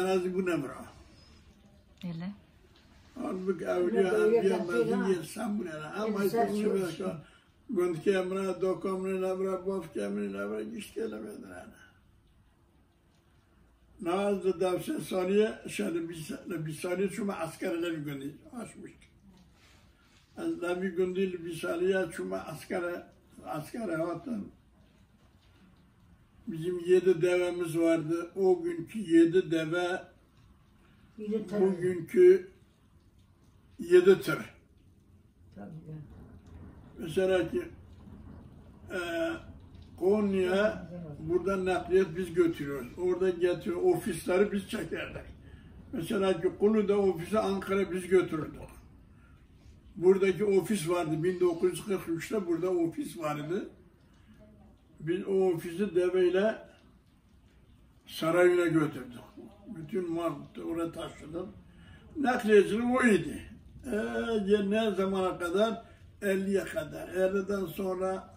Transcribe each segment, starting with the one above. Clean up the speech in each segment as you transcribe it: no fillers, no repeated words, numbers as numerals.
Cenaze bu ne bro? Öyle. Halbuki evliya mazın yetsem bu ne? Ama hiçbir başka günd kemine, dokumine, bof kemine, iş gelemedi. Nazlı davşan saniye, şöyle bir saniye şuma askerler bir gündü açmış. Azda bir gündü bir saniye şuma askere hatan. Bizim 7 devemiz vardı. O günkü 7 deve bugünkü 7 tır. Mesela ki Konya buradan nakliyat biz götürüyoruz. Orada getiriyor ofisleri biz çekerdik. Mesela ki Kulu'da ofisi Ankara biz götürürdük. Buradaki ofis vardı 1943'te burada ofis vardı. Biz o ofisi deveyle sarayına götürdük. Bütün mal oraya taşıdım. Nakliyecilik o idi. Ne zamana kadar? 50'ye kadar. 50'den sonra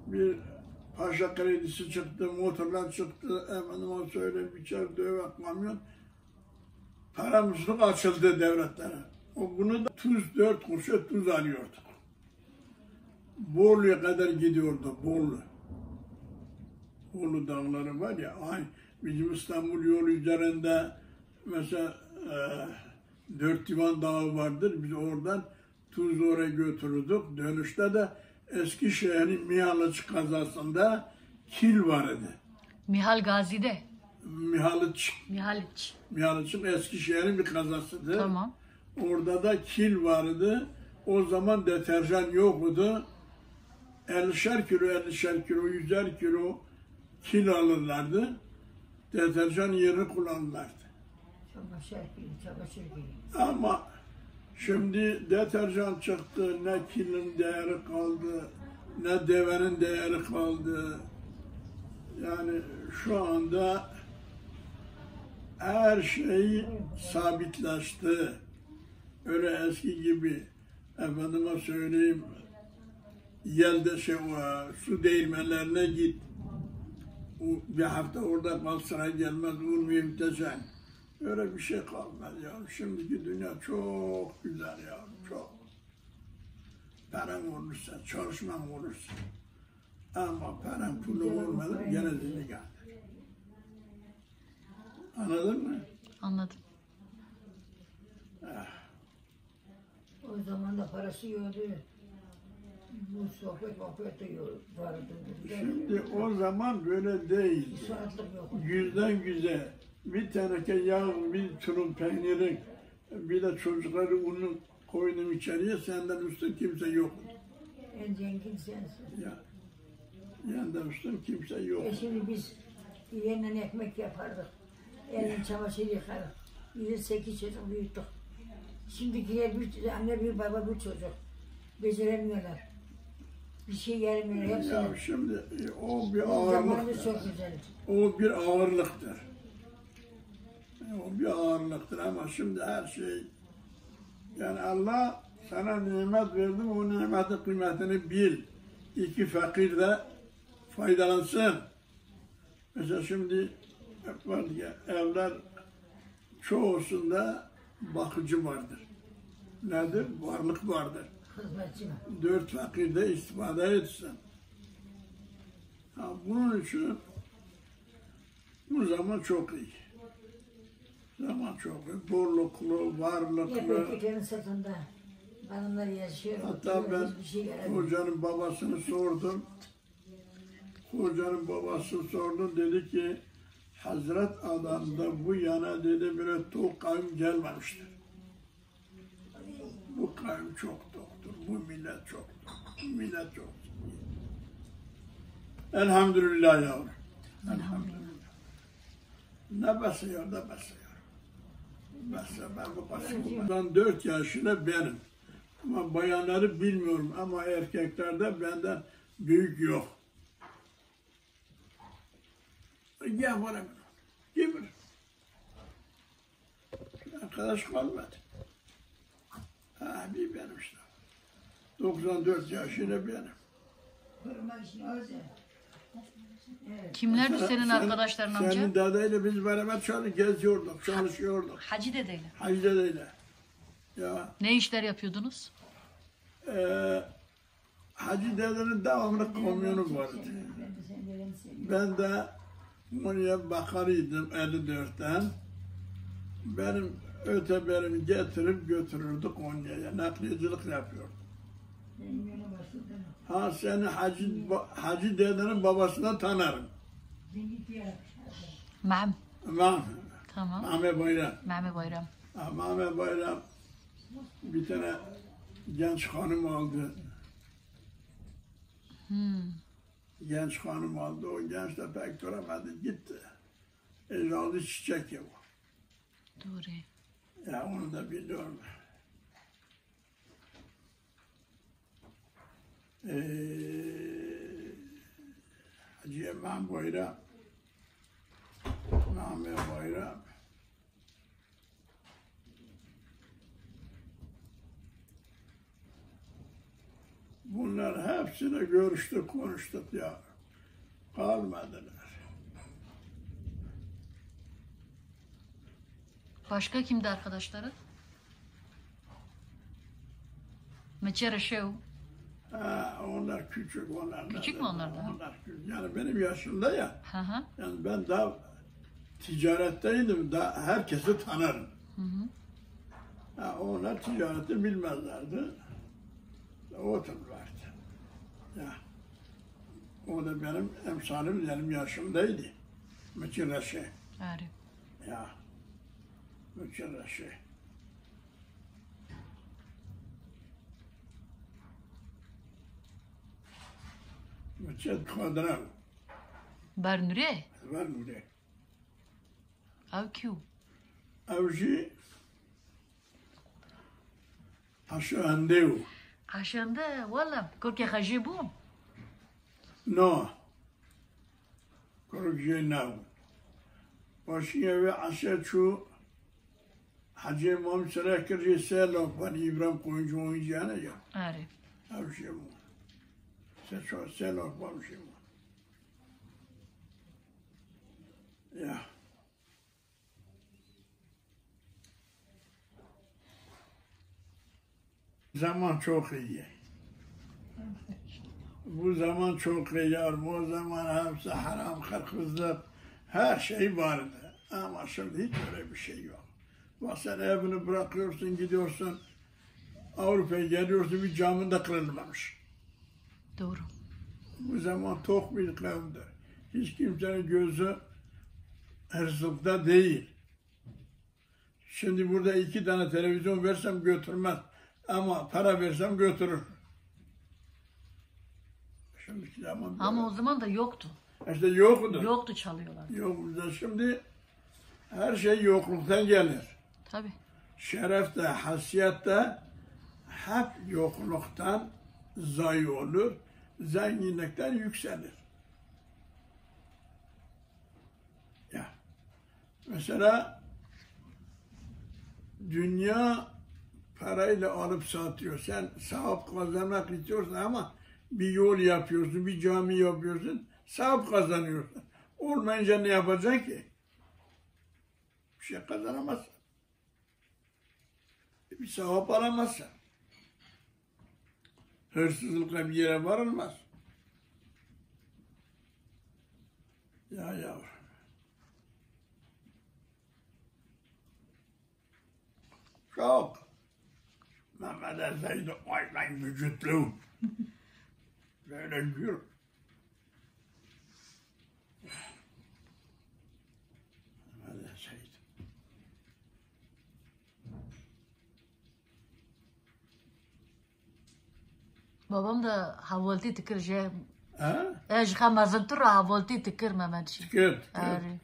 bir paşa kredisi çıktı, motorlar çıktı. Efendime söyleyeyim, biçer döve kamyon. Paramızlık açıldı devletlere. Bunu da 4 kuruşa tuz alıyorduk. Bolu'ya kadar gidiyordu, Bolu. Bolu dağları var ya, bizim İstanbul yolu üzerinde mesela 4 divan dağı vardır. Biz oradan tuz oraya götürürdük. Dönüşte de Eskişehir'in Mihaliç kazasında kil vardı. Mihal Gazi'de. Mihaliç. Mihaliç'in Eskişehir'in bir kazasıdır. Tamam. Orada da kil vardı. O zaman deterjan yoktu. 50'şer kilo, 100'er kilo kil alırlardı. Deterjan yerini kullanırlardı. Ama şimdi deterjan çıktı, ne kilin değeri kaldı, ne devenin değeri kaldı. Yani şu anda her şey sabitleşti. Öyle eski gibi, efendime söyleyeyim, yelde su değirmenlerine git. Bir hafta orada kal, sıra gelmez, olmayayım desen. Öyle bir şey kalmaz ya. Şimdiki dünya çok güzel ya, çok. Paran olursa, çalışman olursa. Ama paran pulun olmadı, gene dini geldi. Anladın mı? Anladım. O zaman da parası yoktu. Bu sohbet de vardı. Şimdi o zaman böyle değil. Yüzden yüze bir teneke yağ, bir tulum peyniri, bir de çocukları unu koydum içeriye, senden üstün kimse yok. En zengin sensin. Ya, yandan üstün kimse yok. Şimdi biz yeğenle ekmek yapardık. Elin çamaşır yıkardık. 8 çocuk büyüttük. Şimdikiler bir anne bir baba bir çocuk. Beceremiyorlar. Bir şey gelmiyor. Ya şimdi o bir ağırlıktır. O bir ağırlıktır. O bir ağırlıktır ama şimdi her şey, yani Allah sana nimet verdi, o nimetin kıymetini bil. İki fakir de faydalansın. Mesela şimdi var ya, evler çoğusunda bakıcı vardır. Nedir? Varlık vardır. 4 fakir de istifade etsin. Bunun için bu zaman çok iyi. Zaman çok iyi. Bolluklu, varlıklı. Hep satında. Hanımlar yaşıyor. Hatta ben hocanın babasını sordum. Hocanın babasını sordum. Dedi ki Hazret Adam'da bu yana dedi böyle tok kavim gelmemiştir. Bu kavim çok toktur. Bu millet çok toktur. Bu millet çok toktur. Elhamdülillah yavrum. Elhamdülillah. Ne basıyor, ne basıyor. Basıyor, ben bu basıyorum. Ben 4 yaşında benim. Ama bayanları bilmiyorum ama erkeklerde benden büyük yok. Gel bana. Kim? Arkadaş kalmadı. Bir benim işte. 94 yaşında benim. Kimlerdi senin arkadaşların amca? Senin dedeyle biz beraber geziyorduk, çalışıyorduk. Hacı dedeyle. Hacı dedeyle. Ya, Ne işler yapıyordunuz? Hacı dedenin devamlı kamyonu vardı. Ben de oraya bakarıydım 54'ten. Benim öteberimi getirip götürürdü Konya'ya. Nakliyecilik yapıyordum. Ha seni Hacı dedenin babasından tanırım. Mam. Tamam. Tamam. Mehmet Bayram. Mehmet Bayram. Ha, Mehmet Bayram bir tane genç hanım aldı. Genç hanım aldı. O genç de pek duramadı. Gitti. Aldı çiçek ya. Doğru. Ya onu da biliyorum. Hacı Mehmet Bayram. Mehmet Bayram. Bunlar hepsine görüştük, konuştuk ya. Kalmadılar. Başka kimdi arkadaşları? Meçere Şev. Ha, onlar küçük, onlar. Küçük mü onlar da? Onlar küçük. Yani benim yaşımda ya. Hı hı. Yani ben daha ticaretteydim, daha herkesi tanırım. Ha, onlar ticareti bilmezlerdi. Otururlardı. Ya. O da benim emsalim, benim yaşımdaydı. Müçirreşi. Ari. Ya. Müçirreşi. Müçir kadram. Bernure. Var mı de? Avkü. Avcı aşağındev. Aşağında valla. Korki hacı bu. No. Korkje nav. Başıya ve aşağı şu Hacı İmam Sıra kırıcı selam var. İbrahim koyuncu oyuncağına ya. Ari. Avcı bu. Selam varmış ya. Ya. Zaman çok iyi. Bu zaman çok iyi. Bu zaman hepsi haram, hırsızlık, her şey vardı. Ama şimdi hiç öyle bir şey yok. Bak sen evini bırakıyorsun, gidiyorsun, Avrupa'ya geliyorsun, bir camında kırılmamış. Doğru. Bu zaman tok bir kavimdir. Hiç kimsenin gözü hırsızlıkta değil. Şimdi burada 2 tane televizyon versem götürmez. Ama para versem götürür. Şimdiki zaman Ama o zaman da yoktu. İşte yoktu. Yoktu çalıyorlar. Yok bizde şimdi her şey yokluktan gelir. Tabii. Şeref de, hasiyet de hep yokluktan zayi olur. Zenginlikten yükselir. Ya. Mesela dünya parayla alıp satıyor. Sen sahip kazanmak istiyorsun ama bir yol yapıyorsun, bir cami yapıyorsun, sahip kazanıyorsun. Olmayınca ne yapacaksın ki? Bir şey kazanamazsın. Bir sevap alamazsın. Hırsızlıkla bir yere varılmaz. Ya yavrum. Çok. Mehmet Ezeydi aynen vücutlu. Böyle gür. Mehmet Ezeydi. Babam da havolti tıkır şey. Ha? Kamazın tura havolti tıkır Mehmet şey. Tıkır. Ari.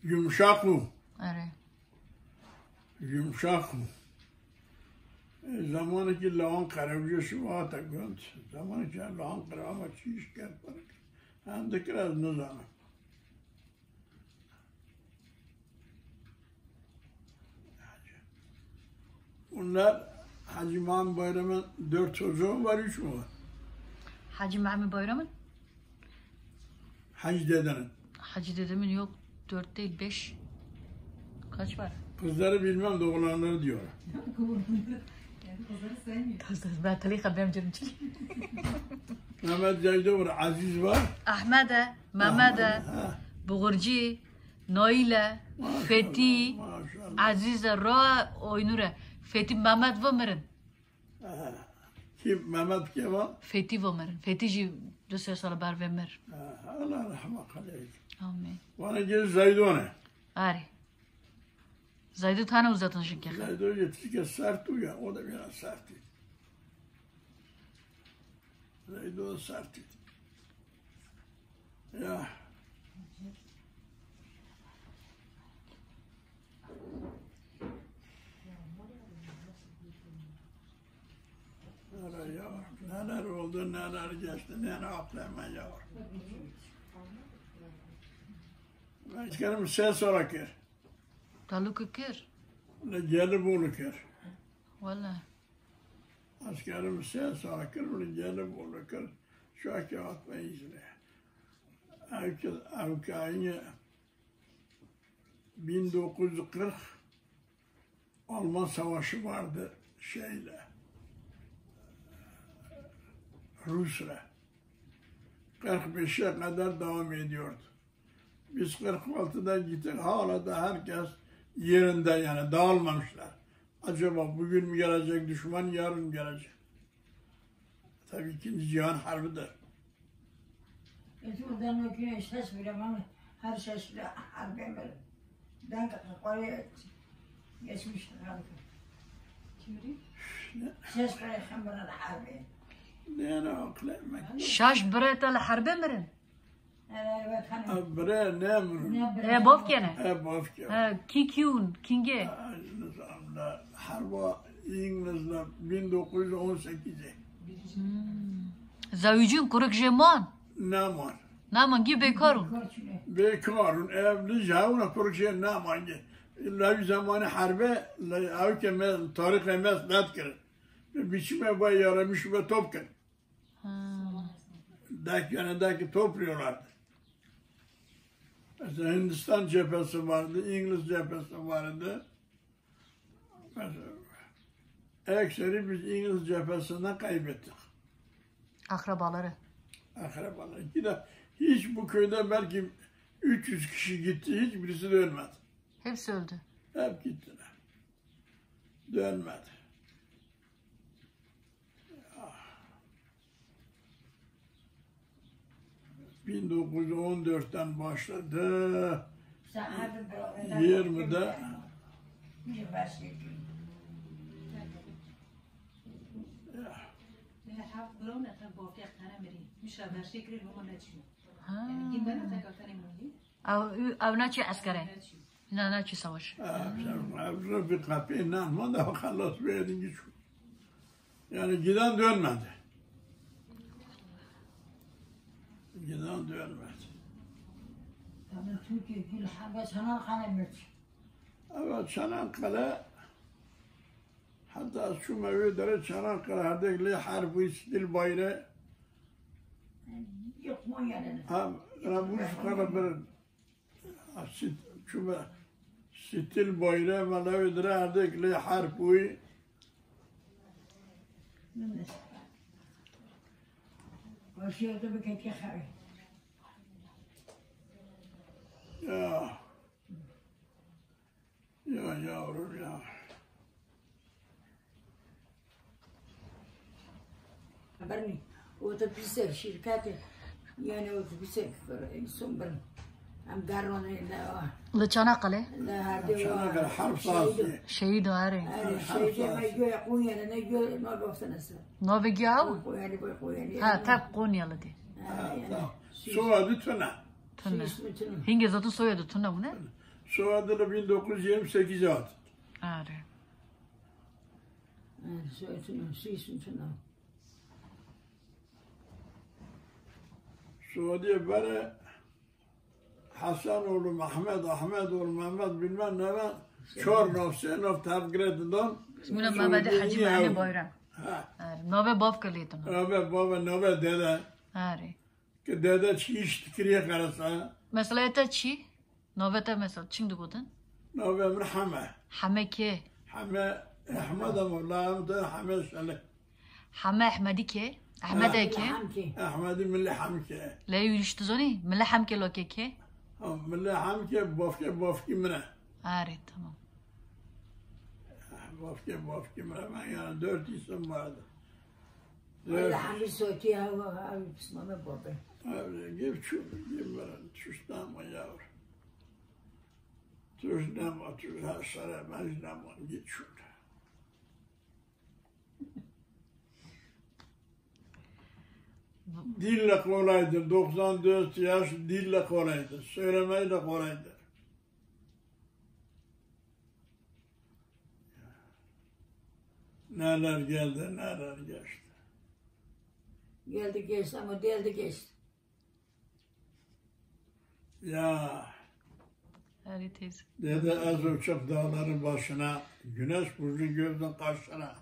Yumuşak mı? Ari. Yumuşak mı? Zamanı ki lağın karabıcı şu vata gönt. Zamanı ki lağın karabıcı çiş gel parak. Hem de kiraz nizamı. Bunlar Hacı Mahmut Bayram'ın 4 çocuğu var, 3 mü var? Hacı Mehmet Bayram'ın Hacı dedenin. Hacı dedemin yok. 4 değil 5. Kaç var? Kızları bilmem de oğlanları diyor. Ben talika benim canım çekiyor. Mehmet Zeydo var, Aziz var. Ahmet'e, Mehmet'e, Ha, Buğurci, Noile, Fethi, maşallah. Azize, Roa, Oynure. Fethi Mehmet vömerin. Kim? Mehmet Kemal. Fethi vömerin. Fethici 2 sene ber vömer. Allah rahmet aleyh. Amin. Bana gel Zeydo ne? Ari. Zaydı tane uzatın şimdi. Zeydo yetişken sert ya, o da biraz sertti. Zeydo da sertti. Ya. Neler oldu, neler geçti, neler aklıma yavrum. Başkanım ses olarak yer. Taluk kır. Ne gelip olur yer. Valla. Askerim ses olarak yer, bunu gelip olur yer. Şu anki atma izle. Avkayını 1940 Alman Savaşı vardı şeyle. Rusya. 45'e kadar devam ediyordu. Biz 46'da gittik. Hala da herkes yerinde yani dağılmamışlar. Acaba bugün mü gelecek düşman, yarın mı gelecek? Tabii 2. Cihan Harbi'dir. Oradan o güne ses verem ama her sesle harbe böyle. Ben oraya geçmiştim halka. Ses verem bana harbe. Ne aklıma? Şaş brete la harbe mirin. Evet hanım. Bre ne emrin? Bof gene. Bafka. Kikyun, kinge. Nizamda Harba İngiliz'le 1918'e. Zavücün kuruk jeman. Naman. Naman gibi bekarun. Korçune. Bekarun evli javuna kurşen naman. İlla bir zamanı harbe avke mez tarih mez nadkır. Biçime bay yaramış ve topkın. Daki topluyorlardı. Mesela Hindistan cephesi vardı, İngiliz cephesi vardı. Mesela, ekseri biz İngiliz cephesinden kaybettik. Akrabaları. Akrabalar. Yine hiç bu köyde belki 300 kişi gitti, hiçbirisi dönmedi. Hepsi öldü. Hep gittiler. Dönmedi. 1914'ten başladı. 20'de Av naçi askere. Naçi savaş. bir kapıya inanma da halas verdin git. Yani giden dönmedi. Giden dönmedi. Tabii Türkiye gül haber Çanakkale mi? Evet Çanakkale hatta şu mevlidere Çanakkale hardekli harbi istil bayrağı Yok Konya'da. hem bu yukarı bir şu stil bayrağı mevlidere hardekli harbi Başıyordum bir keke xəri. ya yavrum ya. Barni, otobüse şirketi yani otobüse son barni. Am garonu ne Li Çanakkale. ne hadi Çanakkale harp sahası. Şehit ari. şey ne göğe Konya'da ne göğe ne goftanası. Novi gyav. Koyani boy koyani. Ha tak Konyalı di. Suadı Tuna. Tuna. Hinge zaten soyadı Tuna bu ne? Suadı da 1928'e attı. Ari. Soyutunu, suyusunu. Suadiye böyle Hasanoğlu, Ahmetoğlu, Mehmet bilmem ne var. Çornov, Senov, Tavgred'den. Muna Mehmet'e Hacı Mehmet Bayram. Ha. Ari. Nove baf kalıydı. Abi baba nöbet dede. Ari. که داده چیش تکریه کرسا Mesela ete çi? Novete mesela. Şimdi godun. نوبه حمه Hame ke? حمه احمد الله ده حمه شله Hame Ahmedi ke? Ahmede ke? Hamki. احمدی ملی حمکه Le yürüyüştü zoni. Mille hamke loke ke? ملی حمکه بافکی منه Ari tamam. بافکی منه من yani 4 isim vardı. Öyle hamdi soğutu ya. Abi pısmana baba. Abi gir şu, gir bana, tuşlanma yavrum. Tuşlanma, tuşlanma, meclanma, git şurada. Dille kolaydır, 94 yaş dille kolaydır, söylemeyi de kolaydır. Neler geldi, neler geçti. Geldi geçti ama deldi geçti. Ya Ari teyze. dede az uçup dağların başına, güneş burcu gözden karşına.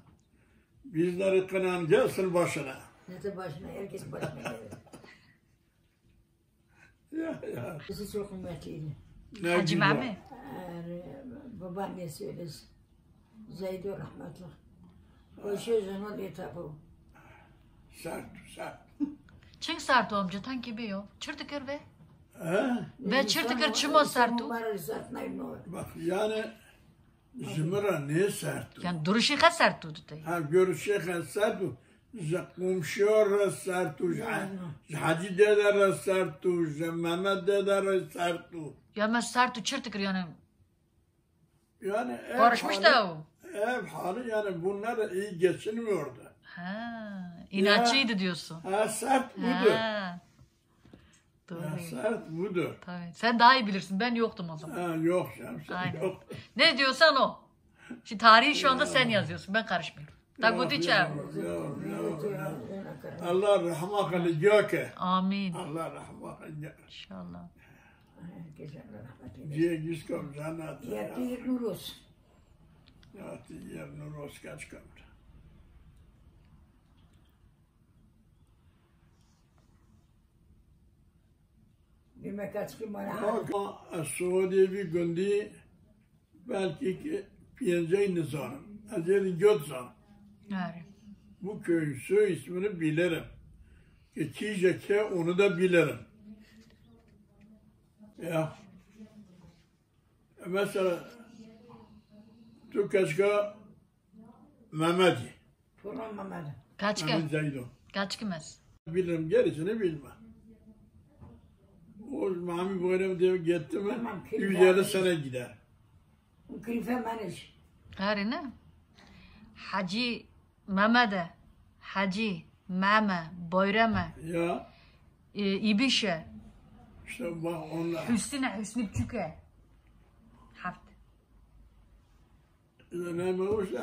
Bizleri kınan gelsin başına. Ne de başına, herkes başına geldi. Ya. Bizi çok kıymetliydi. Ne Hacı güzel. Mami. Babaannesi öyle. Zeydo rahmetli. O şey zaman etabı. Sert, sert. Çing sartu amca tan gibi yo. Çırtıkır ve. He? Ve çırtıkır çımo sartu. Bak yani zımıra ne sert? Yani duruşu ka sartu tutay. Ha görüşe sert. Komşuyor sert. Hacı deder sert. Mehmet deder sert. Ya ben sartu çırtıkır yani. Yani ev Karışmış hali- da o. Ev hali yani bunlar iyi geçinmiyordu. Ha, inatçıydı diyorsun. Ha sert budur. Ha. Doğru. Ha, sert budur. Tabii. Sen daha iyi bilirsin. Ben yoktum o zaman. Ha, yok canım sen Aynen. yok. Ne diyorsan o. Şimdi tarihi şu anda sen yazıyorsun. Ben karışmıyorum. Takut içer. Yok. Allah rahmet kılı göke. Amin. Allah rahmet kılı. İnşallah. Diye giz kom cennet. Yerli nur olsun. Ya yer nur olsun kaç kom. Bilmek kaç kim bana. Ama Suudi bir gündü belki ki piyence nizam. Acele götzan. Evet. Bu köyün soy ismini bilirim. Geçecekse onu da bilirim. Ya. Mesela Türkeşka Mehmedi. Torun Mehmet. Kaç Mehmet ki? Zeydo. Kaç kimez? Bilirim gerisini bilmem. O Mami Bayram diye gitti mi Tamam, 150 sene gider. Krife maniş. Gari ne? Hacı Mehmet'e, Hacı Mehmet, Bayrama, Ya İbişe, işte bak onlar. Hüsnü Küçük'e. Haft. Ne mi o şey?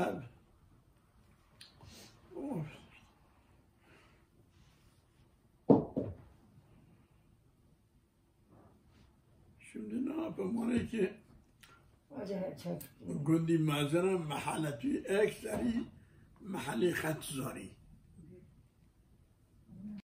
Of. Şimdi ne yapayım? Onu ki Acayip çok. قندي مازنا محلتي أكثري محلي خط زاري